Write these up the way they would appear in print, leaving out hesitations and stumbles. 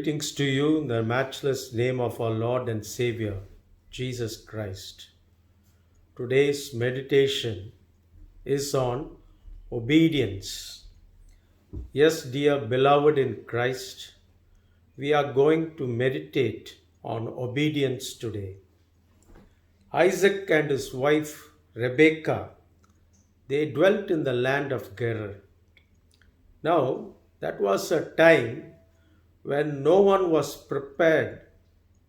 Greetings to you in the matchless name of our Lord and Savior, Jesus Christ. Today's meditation is on obedience. Yes, dear beloved in Christ, we are going to meditate on obedience today. Isaac and his wife Rebekah, they dwelt in the land of Gerar. Now, that was a time when no one was prepared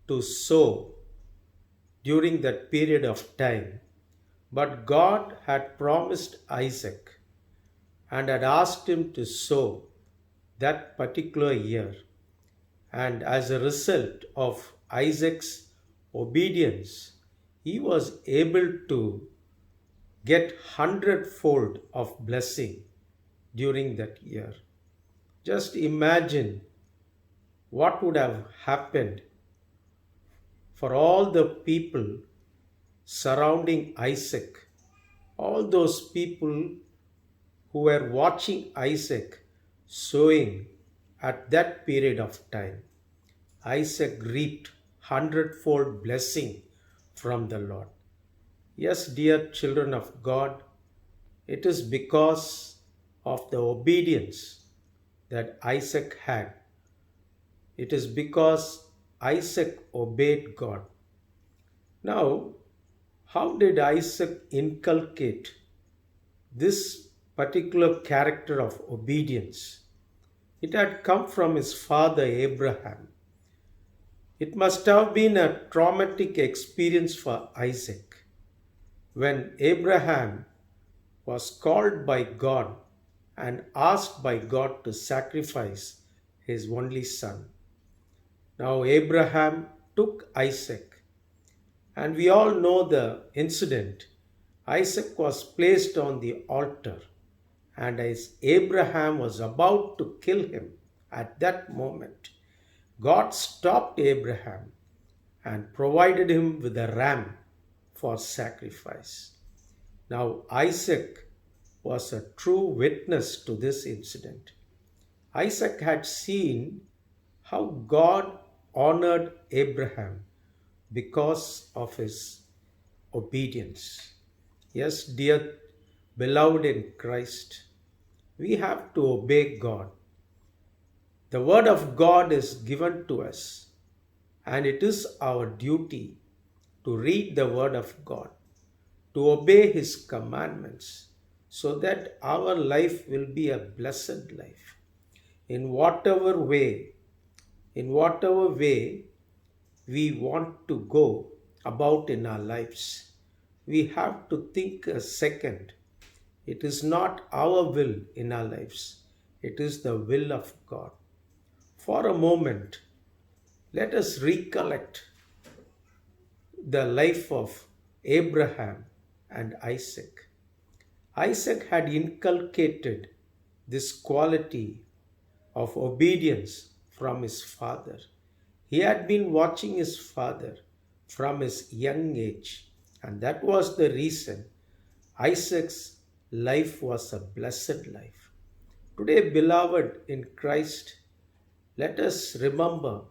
to sow during that period of time. But God had promised Isaac and had asked him to sow that particular year. And as a result of Isaac's obedience, he was able to get hundredfold of blessing during that year. Just imagine what would have happened for all the people surrounding Isaac, all those people who were watching Isaac sowing at that period of time. Isaac reaped hundredfold blessing from the Lord. Yes, dear children of God, it is because of the obedience that Isaac had. It is because Isaac obeyed God. Now, how did Isaac inculcate this particular character of obedience? It had come from his father Abraham. It must have been a traumatic experience for Isaac when Abraham was called by God and asked by God to sacrifice his only son. Now, Abraham took Isaac, and we all know the incident. Isaac was placed on the altar, and as Abraham was about to kill him at that moment, God stopped Abraham and provided him with a ram for sacrifice. Now, Isaac was a true witness to this incident. Isaac had seen how God honored Abraham because of his obedience. Yes, dear beloved in Christ, we have to obey God. The Word of God is given to us, and it is our duty to read the Word of God, to obey His commandments, so that our life will be a blessed life. In whatever way we want to go about in our lives, we have to think a second. It is not our will in our lives, it is the will of God. For a moment, let us recollect the life of Abraham and Isaac. Isaac had inculcated this quality of obedience from his father. He had been watching his father from his young age, and that was the reason Isaac's life was a blessed life. Today, beloved in Christ, let us remember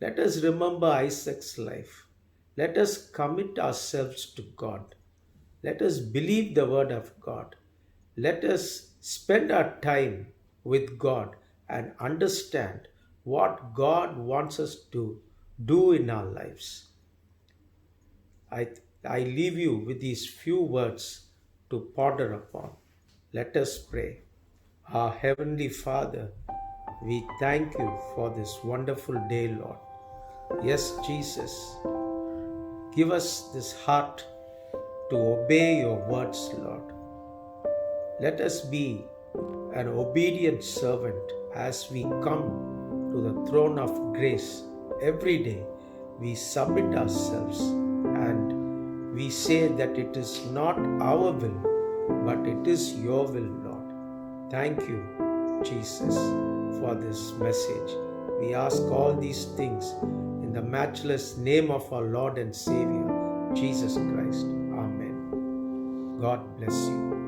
Isaac's life. Let us commit ourselves to God. Let us believe the word of God. Let us spend our time with God and understand what God wants us to do in our lives. I leave you with these few words to ponder upon. Let us pray. Our Heavenly Father, we thank you for this wonderful day, Lord. Yes, Jesus, give us this heart to obey your words, Lord. Let us be an obedient servant as we come to the throne of grace every day. We submit ourselves and we say that it is not our will, but it is your will, Lord. Thank you, Jesus, for this message. We ask all these things in the matchless name of our Lord and Savior, Jesus Christ. Amen. God bless you.